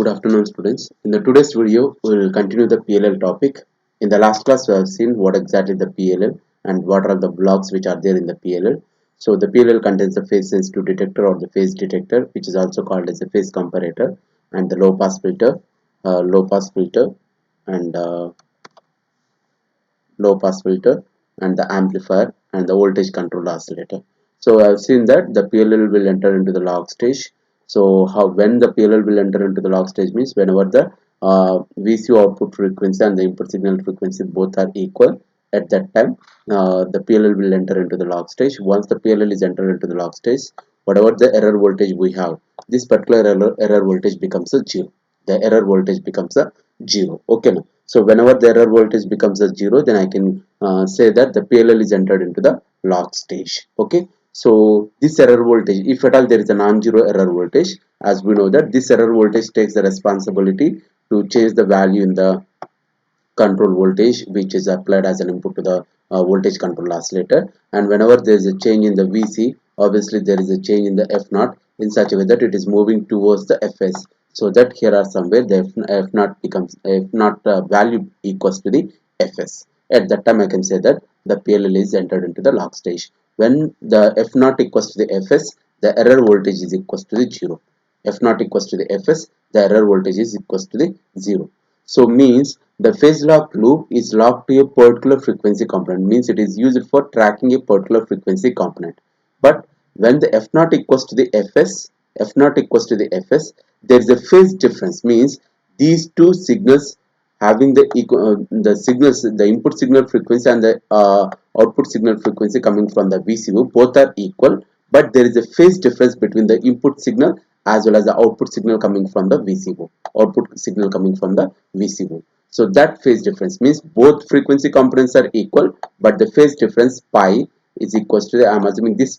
Good afternoon, students. In the today's video, we will continue the PLL topic. In the last class, we have seen what exactly the PLL and what are the blocks which are there in the PLL. So the PLL contains the phase sensitive detector or the phase detector, which is also called as a phase comparator, and the low pass filter, and low pass filter, and the amplifier, and the voltage control oscillator. So I've seen that the PLL will enter into the log stage. So how when the PLL will enter into the log stage means whenever the VCO output frequency and the input signal frequency both are equal. At that time, the PLL will enter into the log stage. Once the PLL is entered into the log stage, whatever the error voltage we have, this particular error voltage becomes a zero. The error voltage becomes a zero. Okay, now. So whenever the error voltage becomes a zero, then I can say that the PLL is entered into the log stage. Okay. So this error voltage, if at all there is a non-zero error voltage, as we know that this error voltage takes the responsibility to change the value in the control voltage which is applied as an input to the voltage control oscillator, and whenever there is a change in the VC, obviously there is a change in the F0 in such a way that it is moving towards the Fs, so that here are somewhere the F0 becomes F0 value equals to the Fs. At that time I can say that the PLL is entered into the log stage. When the F0 equals to the Fs, the error voltage is equals to the 0. F0 equals to the Fs, the error voltage is equals to the 0. So means the phase lock loop is locked to a particular frequency component, means it is used for tracking a particular frequency component. But when the F0 equals to the F0 equals to the Fs, there is a phase difference, means these two signals having the signals, the input signal frequency and the output signal frequency coming from the VCO, both are equal, but there is a phase difference between the input signal as well as the output signal coming from the VCO, output signal coming from the VCO. So that phase difference means both frequency components are equal, but the phase difference pi is equals to the, I'm assuming this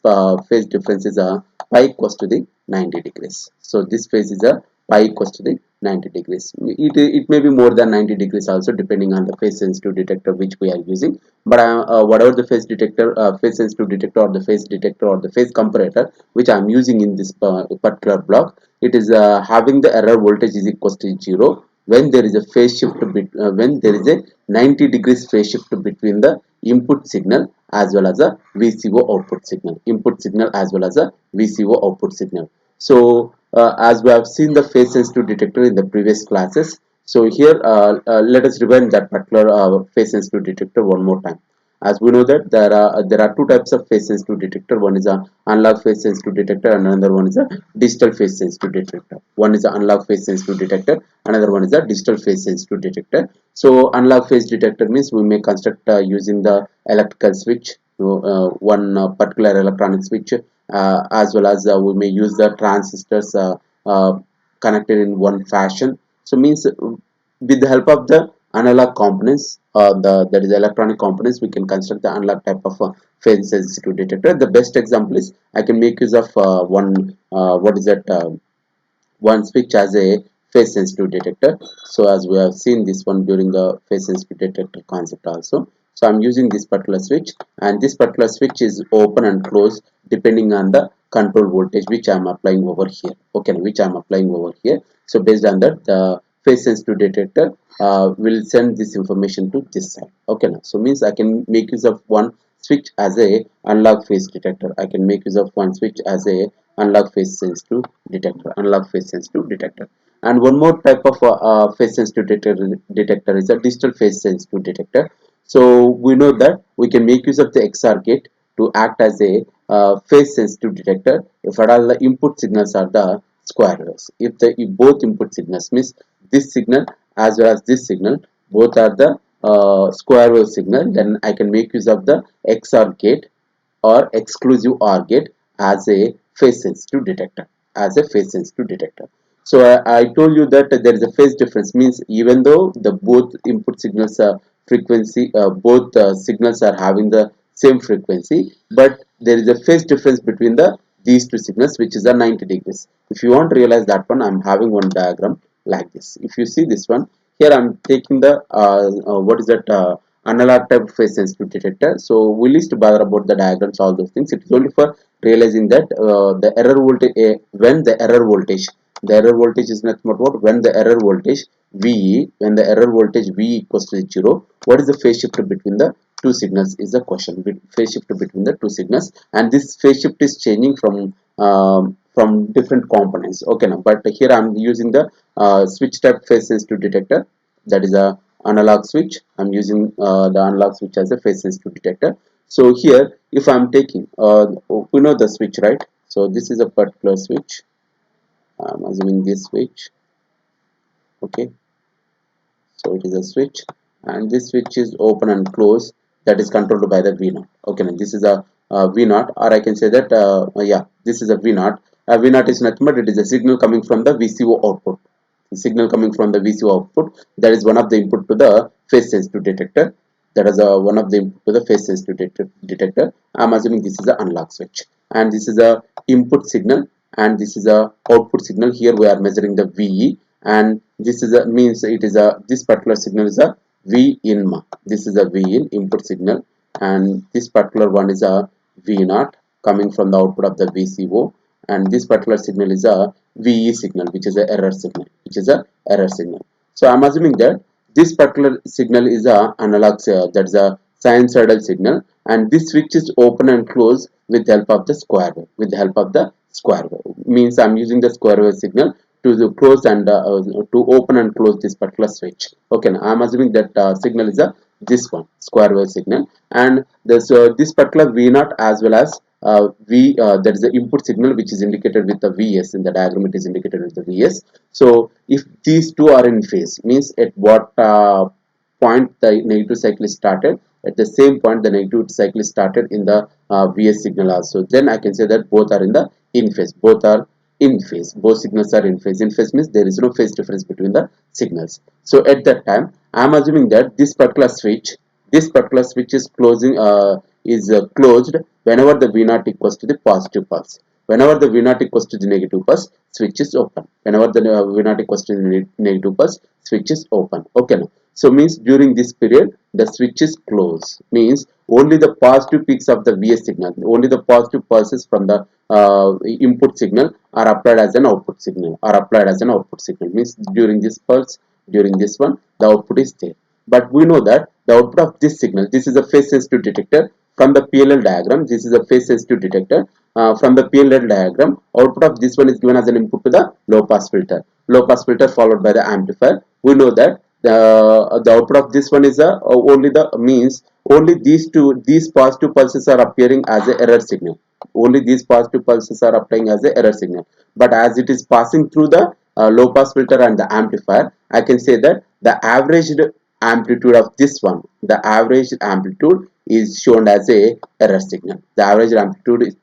phase difference is a pi equals to the 90 degrees. So this phase is a pi equals to the 90 degrees. It may be more than 90 degrees also depending on the phase sensitive detector which we are using. But whatever the phase detector, phase sensitive detector or the phase detector or the phase comparator which I am using in this particular block, it is having the error voltage is equals to 0 when there is a phase shift when there is a 90 degrees phase shift between the input signal as well as a VCO output signal, input signal as well as a VCO output signal. So as we have seen the phase sensitive detector in the previous classes, so here let us rewind that particular phase sensitive detector one more time. As we know that there are two types of phase sensitive detector. One is a analog phase sensitive detector and another one is a digital phase sensitive detector. One is a analog phase sensitive detector, another one is a digital phase sensitive detector. So analog phase detector means we may construct using the electrical switch, one particular electronic switch, as well as we may use the transistors connected in one fashion. So means with the help of the analog components, that is electronic components, we can construct the analog type of phase sensitive detector. The best example is I can make use of one what is that one switch as a phase sensitive detector. So as we have seen this one during the phase sensitive detector concept also. So I'm using this particular switch, and this particular switch is open and closed depending on the control voltage which I'm applying over here. Okay, which I'm applying over here. So based on that, the phase sensitive detector will send this information to this side. Okay, now so means I can make use of one switch as a analog phase detector. I can make use of one switch as a analog phase sensitive detector. And one more type of phase sensitive detector is a digital phase sensitive detector. So we know that we can make use of the XOR gate to act as a phase sensitive detector if at all the input signals are the square waves. If both input signals means this signal as well as this signal both are the square wave signal, then I can make use of the XOR gate or exclusive OR gate as a phase sensitive detector, so I told you that there is a phase difference, means even though the both input signals are frequency, both signals are having the same frequency, but there is a phase difference between these two signals which is a 90 degrees. If you want to realize that one, I'm having one diagram like this. If you see this one here, I'm taking the what is that analog type phase sensitive detector. So we least bother about the diagrams, all those things. It is only for realizing that the error voltage when the error voltage The error voltage is nothing but what? When the error voltage VE, when the error voltage V equals to 0, what is the phase shift between the two signals is the question. Phase shift between the two signals, and this phase shift is changing from different components. Okay, now, but here I'm using the switch type phase sensitive detector. That is a analog switch. I'm using the analog switch as a phase sensitive detector. So here, if I'm taking, we know the switch, right? So this is a particular switch. I'm assuming this switch. Okay, so it is a switch, and this switch is open and closed. That is controlled by the V0. Okay, now this is a V0, or I can say that yeah, this is a V0. V0 is nothing but it is a signal coming from the VCO output. The signal coming from the VCO output, that is one of the input to the phase sensitive detector. That is one of the input to the phase sensitive detector. I'm assuming this is an analog switch, and this is a input signal, and this is a output signal. Here we are measuring the VE, and this is a means it is a this particular signal is a V in. This is a V in input signal, and this particular one is a V0 coming from the output of the VCO, and this particular signal is a VE signal, which is a error signal, So I'm assuming that this particular signal is a analog, that is a sinusoidal signal, and this switch is open and closed with the help of the square wave. Means I'm using the square wave signal to close and to open and close this particular switch. Okay, now I'm assuming that signal is a this one square wave signal, and this particular V0 as well as that is the input signal, which is indicated with the Vs. In the diagram it is indicated with the Vs. So if these two are in phase, means at what point the negative cycle is started, at the same point the negative cycle is started in the Vs signal also, then I can say that both are in the in phase. Both signals are in phase. In phase means there is no phase difference between the signals. So at that time I am assuming that this particular switch is closed whenever the V0 equals to the positive pulse. Whenever the V0 equals to the negative pulse, switch is open. Whenever the V0 equals to the negative pulse, switch is open. Okay, now. So means during this period, the switch is closed. Means only the positive peaks of the VS signal, only the positive pulses from the input signal are applied as an output signal. Means during this pulse, during this one, the output is there. But we know that the output of this signal, this is a phase sensitive detector. From the PLL diagram, this is a phase sensitive detector. From the PLL diagram, output of this one is given as an input to the low pass filter. Low pass filter followed by the amplifier. We know that the output of this one is only the means only these positive pulses are appearing as a error signal. Only these positive pulses are applying as a error signal. But as it is passing through the low pass filter and the amplifier, I can say that the averaged amplitude of this one, the average amplitude is shown as a error signal. The average amplitude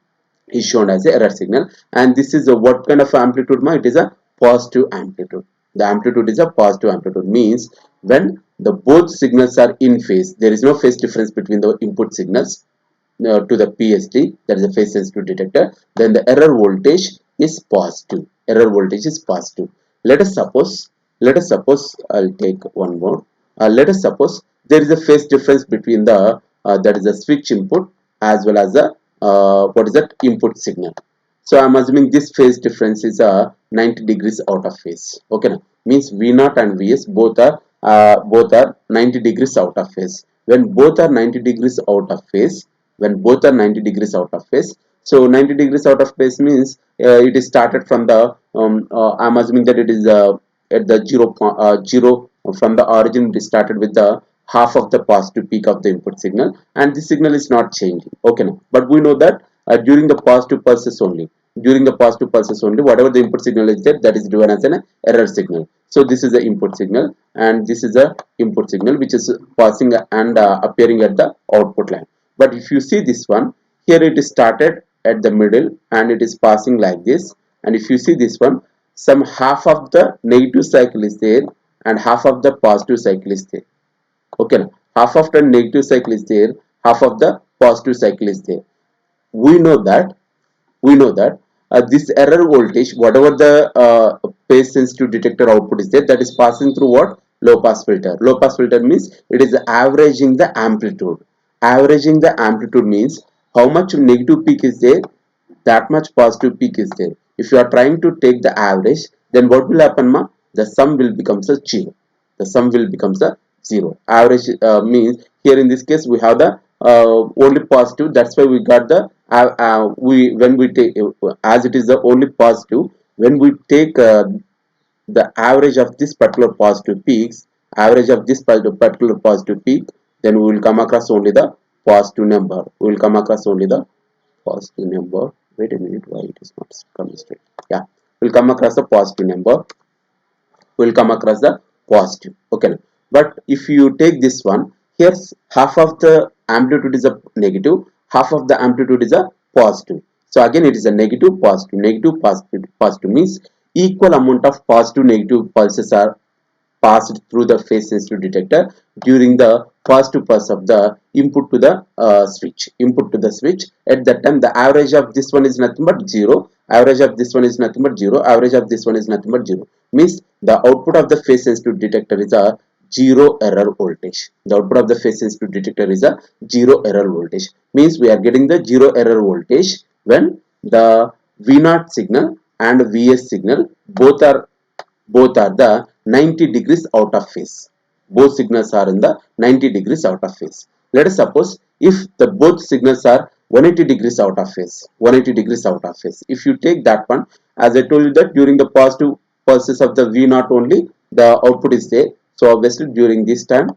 is shown as a error signal, and this is a what kind of amplitude? It is a positive amplitude. The amplitude is a positive amplitude, means when the both signals are in phase, there is no phase difference between the input signals to the PSD, that is a phase sensitive detector, then the error voltage is positive. Let us suppose I'll take one more. Let us suppose there is a phase difference between the that is a switch input as well as the what is that input signal. So I'm assuming this phase difference is 90 degrees out of phase. Okay, now means V0 and Vs both are 90 degrees out of phase. When both are 90 degrees out of phase, so 90 degrees out of phase means it is started from the I'm assuming that it is at the 0 from the origin. It is started with the half of the positive peak of the input signal, and this signal is not changing. Okay, now but we know that during the positive pulses only, whatever the input signal is there, that is given as an error signal. So this is the input signal, and this is the input signal which is passing and appearing at the output line. But if you see this one, here it is started at the middle and it is passing like this. And if you see this one, some half of the negative cycle is there and half of the positive cycle is there. Okay, now half of the negative cycle is there, half of the positive cycle is there. We know that this error voltage, whatever the phase sensitive detector output is there, that is passing through what? Low pass filter. Low pass filter means it is averaging the amplitude. Averaging the amplitude means how much negative peak is there, that much positive peak is there. If you are trying to take the average, then what will happen ma? The sum will becomes a 0. The sum will becomes a 0. Average means here in this case we have the only positive, that's why we got the we when we take as it is the only positive, when we take the average of this particular positive peaks, average of this particular positive peak, then we will come across only the positive number. We will come across only the positive number. Wait a minute, why it is not coming straight? Yeah, we'll come across the positive number. We'll come across the positive. Okay, but if you take this one, here's half of the amplitude is a negative, half of the amplitude is a positive. So again it is a negative positive, negative positive. Positive means equal amount of positive negative pulses are passed through the phase sensitive detector during the positive pulse of the input to the switch. At that time the average of this one is nothing but 0, average of this one is nothing but 0, average of this one is nothing but 0, means the output of the phase sensitive detector is a zero error voltage. The output of the phase sensitive detector is a zero error voltage, means we are getting the zero error voltage when the V0 signal and Vs signal both are the 90 degrees out of phase. Both signals are in the 90 degrees out of phase. Let us suppose if the both signals are 180 degrees out of phase, 180 degrees out of phase, if you take that one, as I told you that during the positive pulses of the V not only the output is there, so obviously during this time,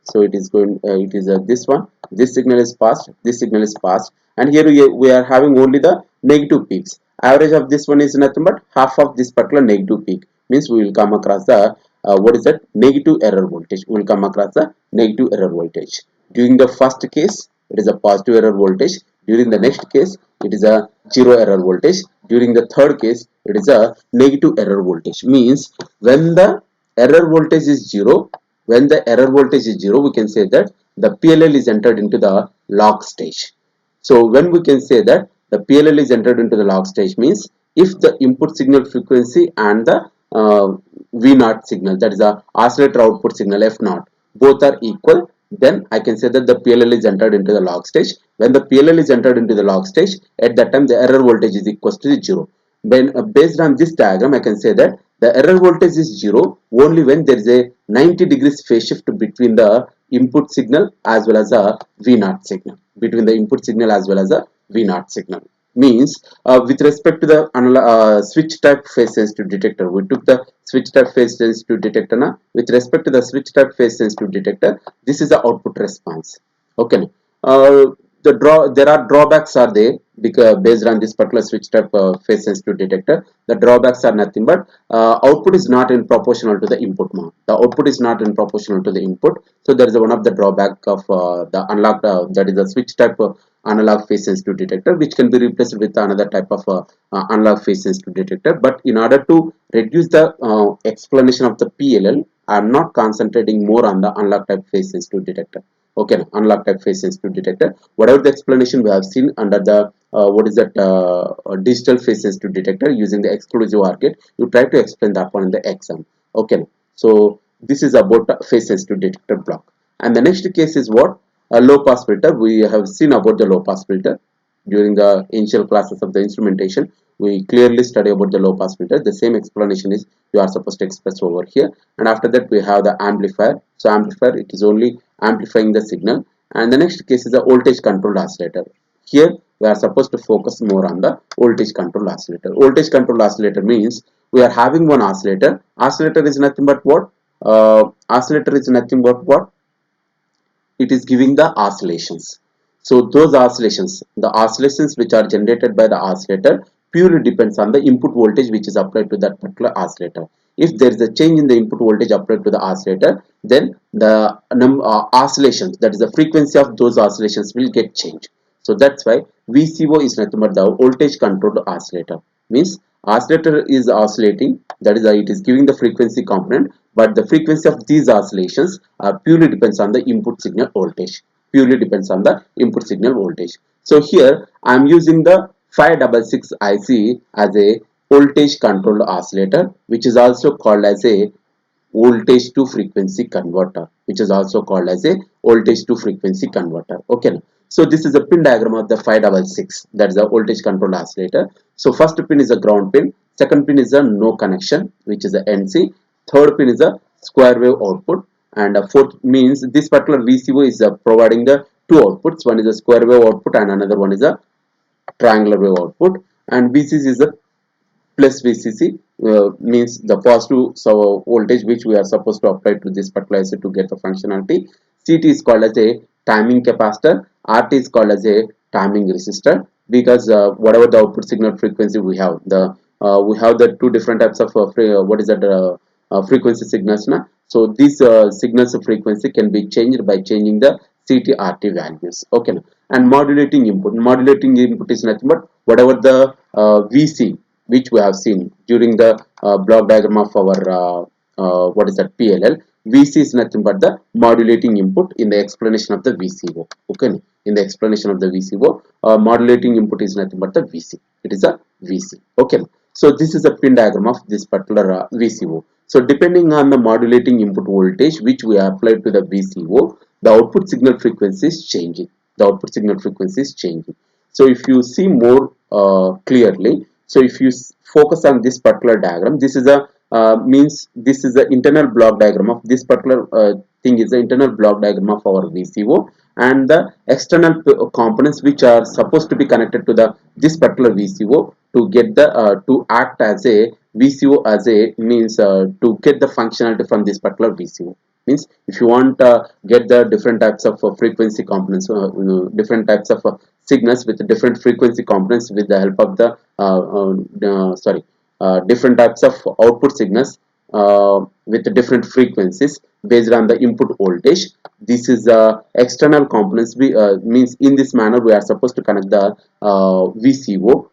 so it is going it is this one, this signal is passed, this signal is passed, and here we are having only the negative peaks. Average of this one is nothing but half of this particular negative peak, means we will come across the what is that, negative error voltage. We will come across the negative error voltage. During the first case it is a positive error voltage, during the next case it is a zero error voltage, during the third case it is a negative error voltage. Means when the error voltage is 0, when the error voltage is 0, we can say that the PLL is entered into the lock stage. So when we can say that the PLL is entered into the log stage means if the input signal frequency and the V0 signal, that is the oscillator output signal F0, both are equal, then I can say that the PLL is entered into the log stage. When the PLL is entered into the log stage, at that time the error voltage is equal to 0. Then based on this diagram, I can say that the error voltage is 0 only when there is a 90 degrees phase shift between the input signal as well as a V0 signal, between the input signal as well as a V0 signal. Means with respect to the switch type phase sensitive detector, we took the switch type phase sensitive detector now. With respect to the switch type phase sensitive detector, this is the output response. Okay, uh, there are drawbacks are there because based on this particular switch type phase sensitive detector. The drawbacks are nothing but output is not in proportional to the input mount. The output is not in proportional to the input, so there is one of the drawback of the unlocked that is the switch type analog phase sensitive detector, which can be replaced with another type of analog phase sensitive detector. But in order to reduce the explanation of the PLL, I am not concentrating more on the analog type phase sensitive detector. Okay, analog type phase sensitive detector, whatever the explanation we have seen under the what is that digital phase sensitive detector using the exclusive OR gate, you try to explain that one in the exam. Okay, so this is about phase sensitive detector block. And the next case is what, a low pass filter. We have seen about the low pass filter during the initial classes of the instrumentation. We clearly study about the low pass filter. The same explanation is you are supposed to express over here. And after that we have the amplifier. So amplifier, it is only amplifying the signal. And the next case is the voltage controlled oscillator. Here we are supposed to focus more on the voltage controlled oscillator. Voltage controlled oscillator means we are having one oscillator. Oscillator is nothing but what, oscillator is nothing but what, it is giving the oscillations. So those oscillations, the oscillations which are generated by the oscillator purely depends on the input voltage which is applied to that particular oscillator. If there is a change in the input voltage applied to the oscillator, then the oscillations, that is the frequency of those oscillations, will get changed. So that's why VCO is nothing but the voltage controlled oscillator. Means oscillator is oscillating, that is it is giving the frequency component, but the frequency of these oscillations purely depends on the input signal voltage. Purely depends on the input signal voltage. So here I am using the 566 IC as a voltage controlled oscillator, which is also called as a voltage to frequency converter, which is also called as a voltage to frequency converter. Okay, so this is a pin diagram of the 566, that is a voltage control oscillator. So first pin is a ground pin, second pin is a no connection, which is a NC, third pin is a square wave output, and fourth means this particular VCO is providing the two outputs. One is a square wave output and another one is a triangular wave output, and VCC is a plus VCC, means the positive voltage which we are supposed to apply to this particular IC to get the functionality. CT is called as a timing capacitor, RT is called as a timing resistor, because whatever the output signal frequency we have the two different types of what is that frequency signals na? So these signals of frequency can be changed by changing the CT RT values. Okay, and modulating input is nothing but whatever the VC which we have seen during the block diagram of our what is that PLL. VC is nothing but the modulating input in the explanation of the VCO. Okay, in the explanation of the VCO, modulating input is nothing but the VC. It is a VC. Okay, so this is a pin diagram of this particular VCO. So depending on the modulating input voltage which we apply to the VCO, the output signal frequency is changing. The output signal frequency is changing. So if you see more clearly, so if you focus on this particular diagram, this is a means this is the internal block diagram of this particular thing is the internal block diagram of our VCO, and the external components which are supposed to be connected to the this particular VCO to get the to act as a VCO as a means to get the functionality from this particular VCO. Means if you want get the different types of frequency components, different types of signals with different frequency components with the help of the different types of output signals with different frequencies based on the input voltage. This is external components. We means in this manner we are supposed to connect the VCO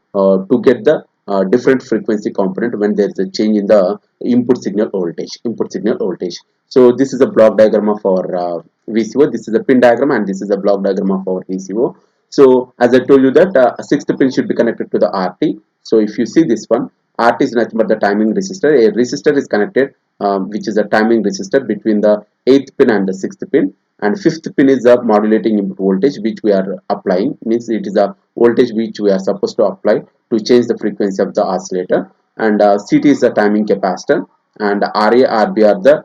to get the different frequency component when there is a change in the input signal voltage. So this is a block diagram of our VCO. This is a pin diagram and this is a block diagram of our VCO. So as I told you that sixth pin should be connected to the RT. So if you see this one, RT is nothing but the timing resistor. A resistor is connected, which is a timing resistor between the 8th pin and the 6th pin. And 5th pin is a modulating input voltage which we are applying. Means it is a voltage which we are supposed to apply to change the frequency of the oscillator. And CT is the timing capacitor. And RA, RB are the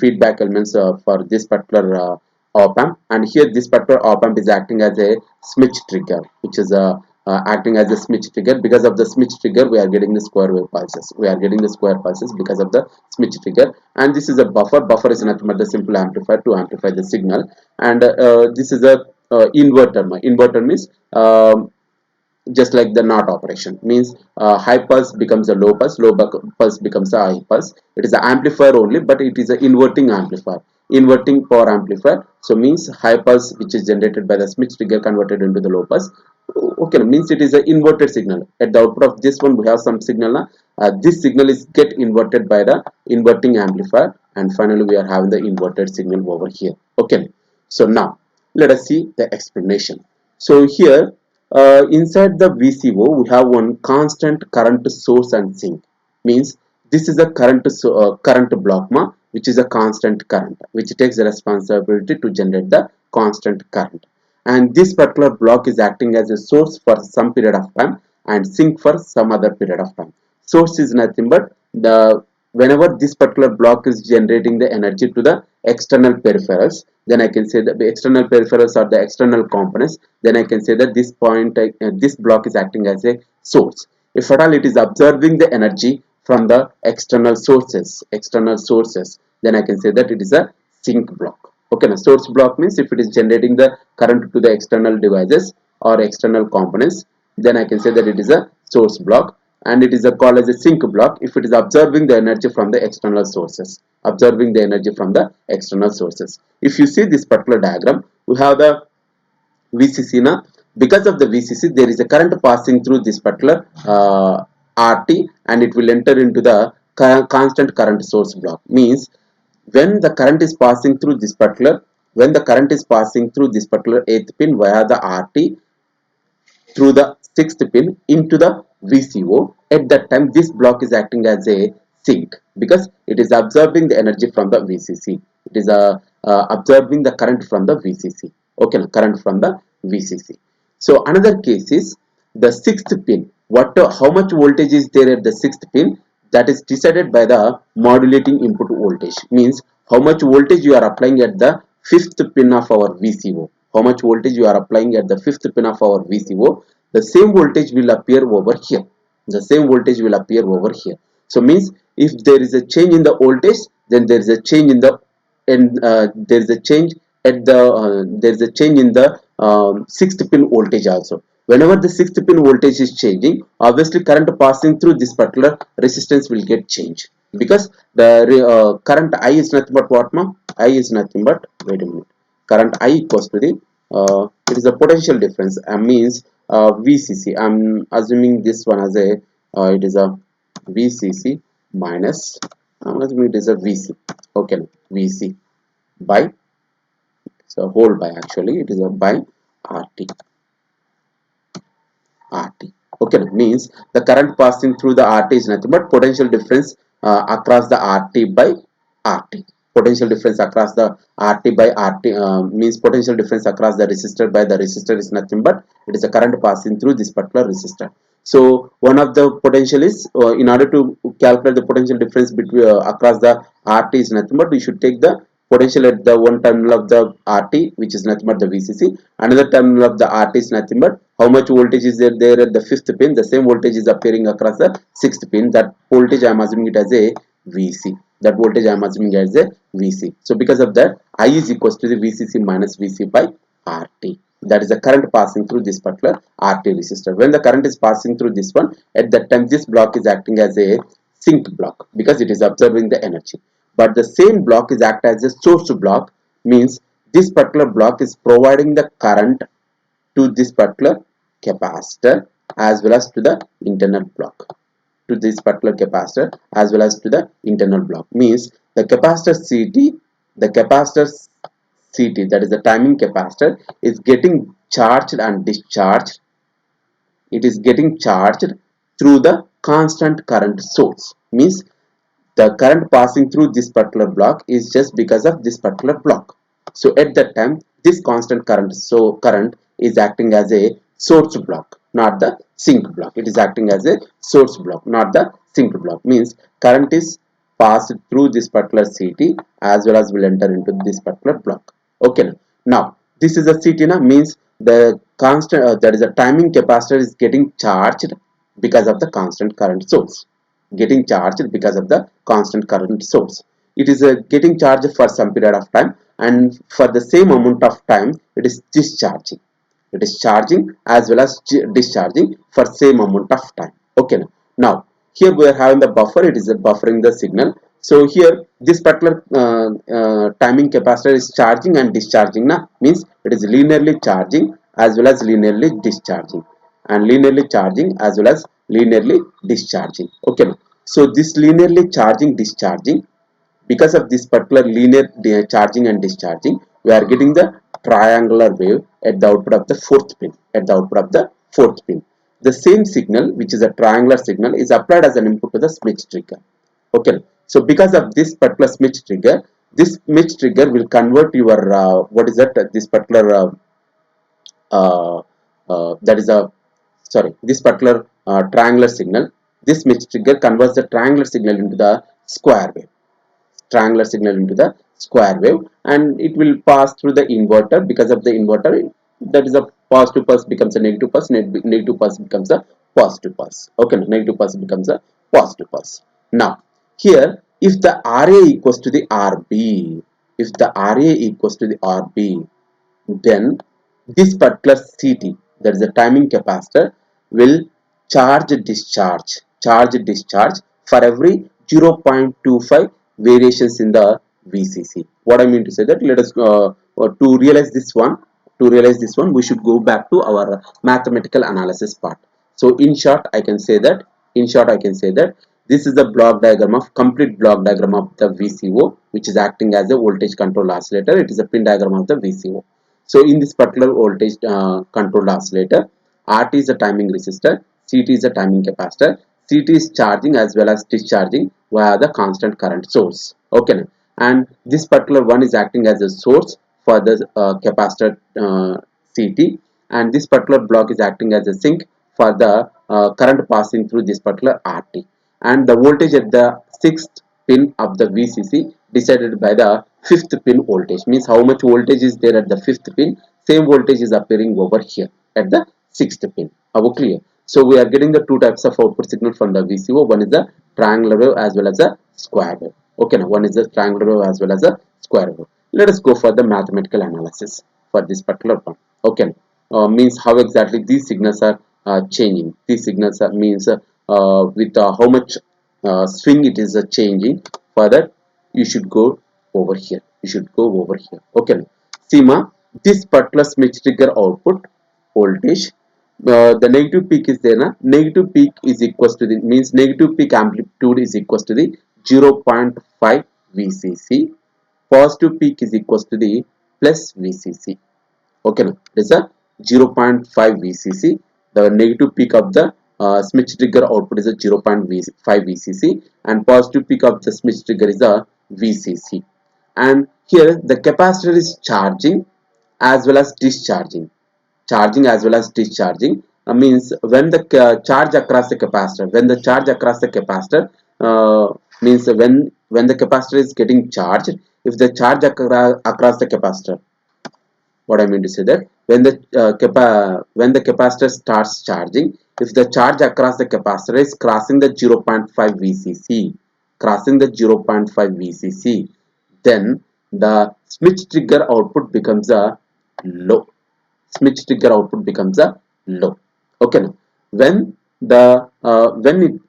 feedback elements for this particular op amp. And here this particular op amp is acting as a Smith trigger, which is a acting as a Smith trigger. Because of the Smith trigger we are getting the square wave pulses. Because of the Smith trigger. And this is a buffer is nothing but the simple amplifier to amplify the signal. And this is a inverter means just like the NOT operation, means high pulse becomes a low pulse, pulse becomes a high pulse. It is an amplifier only, but it is an inverting amplifier, inverting power amplifier. So means high pulse which is generated by the Smith trigger converted into the low pulse. Okay, means it is an inverted signal. At the output of this one we have some signal. This signal is get inverted by the inverting amplifier, and finally we are having the inverted signal over here. Okay, so now let us see the explanation. So here inside the VCO we have one constant current source and sink. Means this is a current block which is a constant current which takes the responsibility to generate the constant current, and this particular block is acting as a source for some period of time and sink for some other period of time. Source is nothing but the whenever this particular block is generating the energy to the external peripherals, then I can say that the external peripherals are the external components. Then I can say that this this block is acting as a source. If at all it is absorbing the energy from the external sources, then I can say that it is a sink block. Okay, now source block means if it is generating the current to the external devices or external components, then I can say that it is a source block. And it is called as a sink block if it is absorbing the energy from the external sources. If you see this particular diagram, we have the VCC now. Because of the VCC, there is a current passing through this particular RT, and it will enter into the constant current source block. Means when the current is passing through this particular 8th pin via the RT through the 6th pin into the VCO, at that time this block is acting as a sink because it is absorbing the energy from the VCC. It is absorbing the current from the VCC. Okay, current from the VCC. So another case is the 6th pin. how much voltage is there at the sixth pin, that is decided by the modulating input voltage. Means how much voltage you are applying at the fifth pin of our VCO. How much voltage you are applying at the fifth pin of our VCO, the same voltage will appear over here. The same voltage will appear over here. So means if there is a change in the voltage, then there is a change in the, and there is a change at the there is a change in the sixth pin voltage also. Whenever the sixth pin voltage is changing, obviously current passing through this particular resistance will get changed, because the current I is nothing but what now? I is nothing but, wait a minute, current I equals to the it is a potential difference, means VCC. I'm assuming this one as a it is a VCC minus, I'm assuming it is a VC. Okay, VC by, so whole by, actually it is a by RT. RT. Okay, means the current passing through the RT is nothing but potential difference across the RT by RT. Potential difference across the RT by RT means potential difference across the resistor by the resistor is nothing but it is a current passing through this particular resistor. So one of the potential is in order to calculate the potential difference between across the RT is nothing but we should take the potential at the one terminal of the RT, which is nothing but the VCC. Another terminal of the RT is nothing but how much voltage is there at the fifth pin. The same voltage is appearing across the sixth pin. That voltage I am assuming it as a VC. That voltage I am assuming as a VC. So because of that, I is equals to the VCC minus VC by RT. That is the current passing through this particular RT resistor. When the current is passing through this one, at that time this block is acting as a sink block because it is absorbing the energy. But the same block is act as a source block, means this particular block is providing the current to this particular capacitor as well as to the internal block, to this particular capacitor as well as to the internal block. Means the capacitor CT, that is the timing capacitor, is getting charged and discharged. It is getting charged through the constant current source. Means the current passing through this particular block is just because of this particular block. So at that time this constant current, so current is acting as a source block, not the sink block. It is acting as a source block, not the sink block. Means current is passed through this particular CT as well as will enter into this particular block. Okay, now this is a CT now, means the constant that is a timing capacitor is getting charged because of the constant current source, getting charged because of the constant current source. It is getting charged for some period of time, and for the same amount of time it is discharging. It is charging as well as discharging for same amount of time. Okay, now here we are having the buffer. It is buffering the signal. So here this particular timing capacitor is charging and discharging now, means it is linearly charging as well as linearly discharging, and linearly charging as well as linearly discharging. Okay, so this linearly charging discharging, because of this particular linear charging and discharging, we are getting the triangular wave at the output of the fourth pin. At the output of the fourth pin, the same signal, which is a triangular signal, is applied as an input to the Smith trigger. Okay, so because of this particular Smith trigger, this Smith trigger will convert your what is that, this particular that is a, sorry, this particular triangular signal, this Smith trigger converts the triangular signal into the square wave, triangular signal into the square wave, and it will pass through the inverter. Because of the inverter, that is a positive pulse becomes a negative pulse, negative pulse becomes a positive pulse. Okay, negative pulse becomes a positive pulse. Now here, if the RA equals to the RB, if the RA equals to the RB, then this particular CT, that is the timing capacitor, will charge discharge for every 0.25 variations in the VCC. What I mean to say that, let us to realize this one, we should go back to our mathematical analysis part. So in short I can say that, this is the block diagram of, complete block diagram of the VCO, which is acting as a voltage control oscillator. It is a pin diagram of the VCO. So in this particular voltage controlled oscillator, RT is a timing resistor, CT is a timing capacitor. CT is charging as well as discharging via the constant current source. Okay, and this particular one is acting as a source for the capacitor CT, and this particular block is acting as a sink for the current passing through this particular RT, and the voltage at the sixth pin of the VCC decided by the fifth pin voltage, means how much voltage is there at the fifth pin, same voltage is appearing over here at the sixth pin. Are clear? So we are getting the two types of output signal from the VCO. One is the triangular wave as well as a square wave. Okay, now one is the triangular wave as well as a square wave. Let us go for the mathematical analysis for this particular one. Okay, means how exactly these signals are changing. These signals are means with how much swing it is changing. For that, you should go over here. You should go over here. Okay, Sima, this particular Smith trigger output voltage, the negative peak is there na? Negative peak is equals to the, means negative peak amplitude is equals to the 0.5 VCC, positive peak is equals to the plus VCC. Okay, now it is a 0.5 VCC. The negative peak of the Smith trigger output is a 0.5 VCC, and positive peak of the Smith trigger is a VCC. And here the capacitor is charging as well as discharging. Charging as well as discharging means when the charge across the capacitor, when the charge across the capacitor means when the capacitor is getting charged, if the charge across the capacitor, what I mean to say that when the capacitor starts charging, if the charge across the capacitor is crossing the 0.5 VCC, crossing the 0.5 VCC, then the Smith trigger output becomes a low. Smith trigger output becomes a low. Okay, now when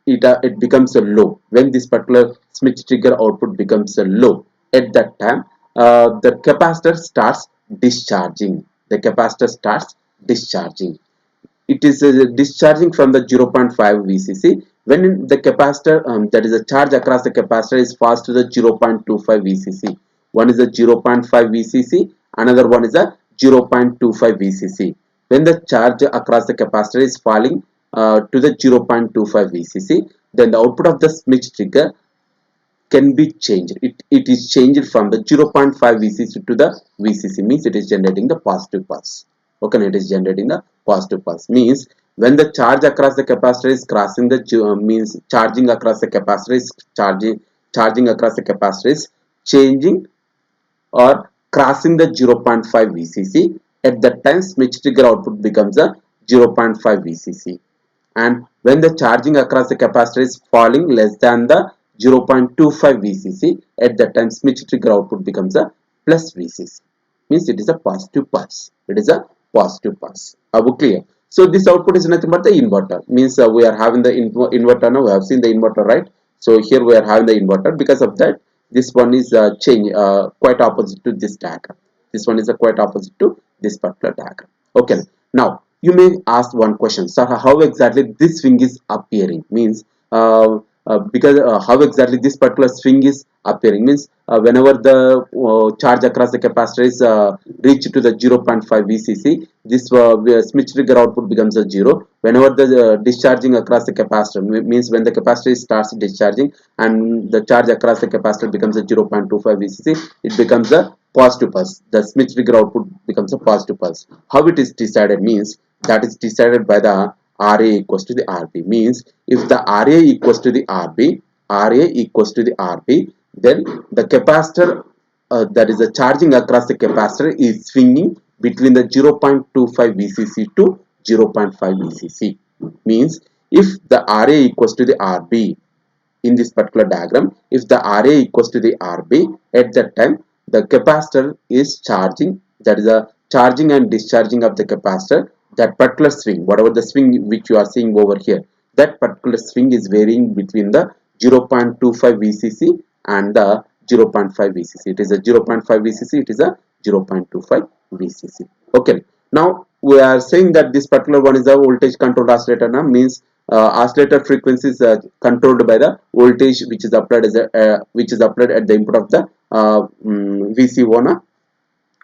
it becomes a low, when this particular Smith trigger output becomes a low, at that time the capacitor starts discharging. The capacitor starts discharging. It is discharging from the 0.5 VCC. When the capacitor, that is a charge across the capacitor, is passed to the 0.25 VCC. One is a 0.5 VCC, another one is a 0.25 VCC. When the charge across the capacitor is falling to the 0.25 VCC, then the output of the Smith trigger can be changed. It is changed from the 0.5 VCC to the VCC, means it is generating the positive pulse. Okay, it is generating the positive pulse, means when the charge across the capacitor is crossing the means charging across the capacitor is charging across the capacitor is changing or crossing the 0.5 VCC, at that time Smith trigger output becomes a 0.5 VCC. And when the charging across the capacitor is falling less than the 0.25 VCC, at that time Smith trigger output becomes a plus VCC, means it is a positive pulse. It is a positive pulse. Are we clear? So this output is nothing but the inverter, means we are having the inverter now. We have seen the inverter, right? So here we are having the inverter. Because of that, this one is quite opposite to this diagram. This one is quite opposite to this particular diagram. Okay, now you may ask one question, so how exactly this swing is appearing, means because how exactly this particular swing is appearing, means whenever the charge across the capacitor is reached to the 0.5 VCC, this Smith trigger output becomes a 0. Whenever the discharging across the capacitor, means when the capacitor starts discharging and the charge across the capacitor becomes a 0.25 VCC, it becomes a positive pulse. The Smith trigger output becomes a positive pulse. How it is decided, means that is decided by the RA equals to the RB, means if the RA equals to the RA equals to the RB, then the capacitor that is the charging across the capacitor is swinging between the 0.25 VCC to 0.5 VCC, means if the RA equals to the RB in this particular diagram, if the RA equals to the RB, at that time the capacitor is charging, that is a charging and discharging of the capacitor. That particular swing, whatever the swing which you are seeing over here, that particular swing is varying between the 0.25 VCC and the 0.5 VCC. It is a 0.5 VCC, it is a 0.25 VCC. Okay, now we are saying that this particular one is a voltage controlled oscillator now, means oscillator frequency is controlled by the voltage which is applied as a, which is applied at the input of the VCO.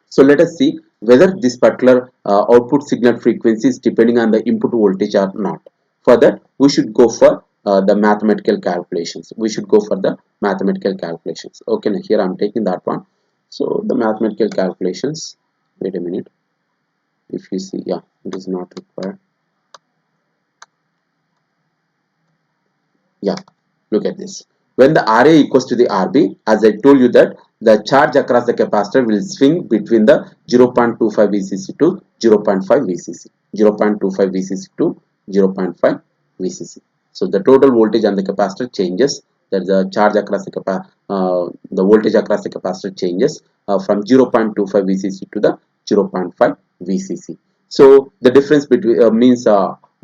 So let us see whether this particular output signal frequency is depending on the input voltage or not. For that, we should go for the mathematical calculations. We should go for the mathematical calculations. Okay, now here I am taking that one. So the mathematical calculations. Wait a minute. If you see, yeah, it is not required. Yeah, look at this. When the Ra equals to the Rb, as I told you that the charge across the capacitor will swing between the 0.25 VCC to 0.5 VCC, 0.25 VCC to 0.5 VCC. So the total voltage on the capacitor changes. That the charge across the voltage across the capacitor changes from 0.25 VCC to the 0.5 VCC. So the difference between means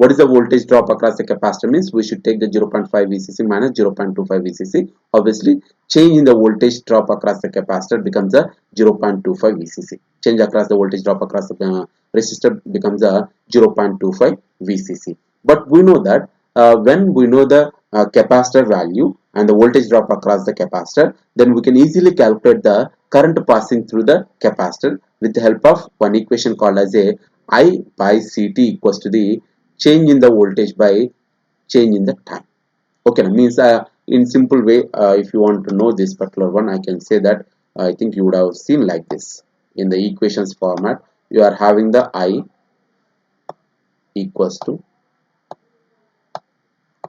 what is the voltage drop across the capacitor means we should take the 0.5 VCC minus 0.25 VCC. Obviously, change in the voltage drop across the capacitor becomes a 0.25 VCC. Change across the voltage drop across the resistor becomes a 0.25 VCC. But we know that when we know the capacitor value and the voltage drop across the capacitor, then we can easily calculate the current passing through the capacitor with the help of one equation called as a I by Ct equals to the change in the voltage by change in the time. Okay, means in simple way, if you want to know this particular one, I can say that I think you would have seen like this in the equations format. You are having the I equals to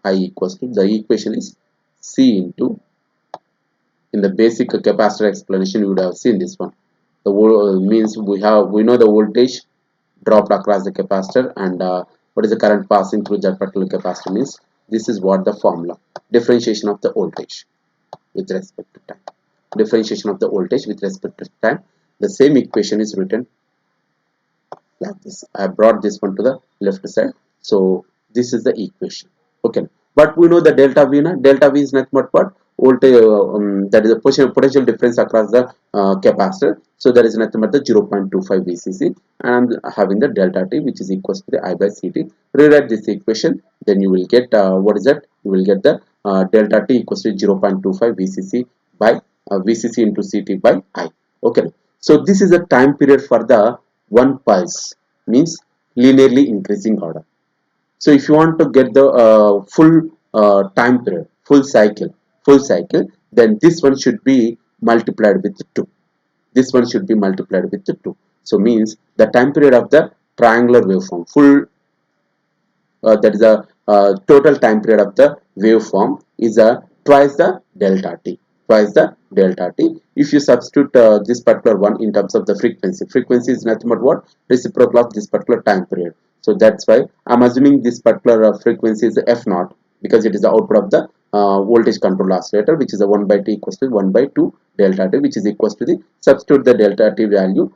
the equation is C into, in the basic capacitor explanation you would have seen this one. The means we know the voltage dropped across the capacitor and what is the current passing through that particular capacitor means this is what the formula, differentiation of the voltage with respect to time, differentiation of the voltage with respect to time. The same equation is written like this. I brought this one to the left side, so this is the equation. Okay, but we know the delta v na, delta v is nothing but what voltage, that is the potential difference across the capacitor. So there is nothing but the 0.25 VCC, and I'm having the delta t which is equals to the I by Ct. Rewrite this equation, then you will get what is that? You will get the delta t equals to 0.25 VCC by VCC into Ct by I. Okay, so this is the time period for the one pulse, means linearly increasing order. So if you want to get the full time period, full cycle, then this one should be multiplied with 2. This one should be multiplied with 2. So means the time period of the triangular waveform, full that is the total time period of the waveform is twice the delta t, twice the delta t. If you substitute this particular one in terms of the frequency, frequency is nothing but what, reciprocal of this particular time period. So that's why I'm assuming this particular frequency is f naught, because it is the output of the voltage control oscillator, which is a 1 by t equals to 1 by 2 delta t, which is equals to the, substitute the delta t value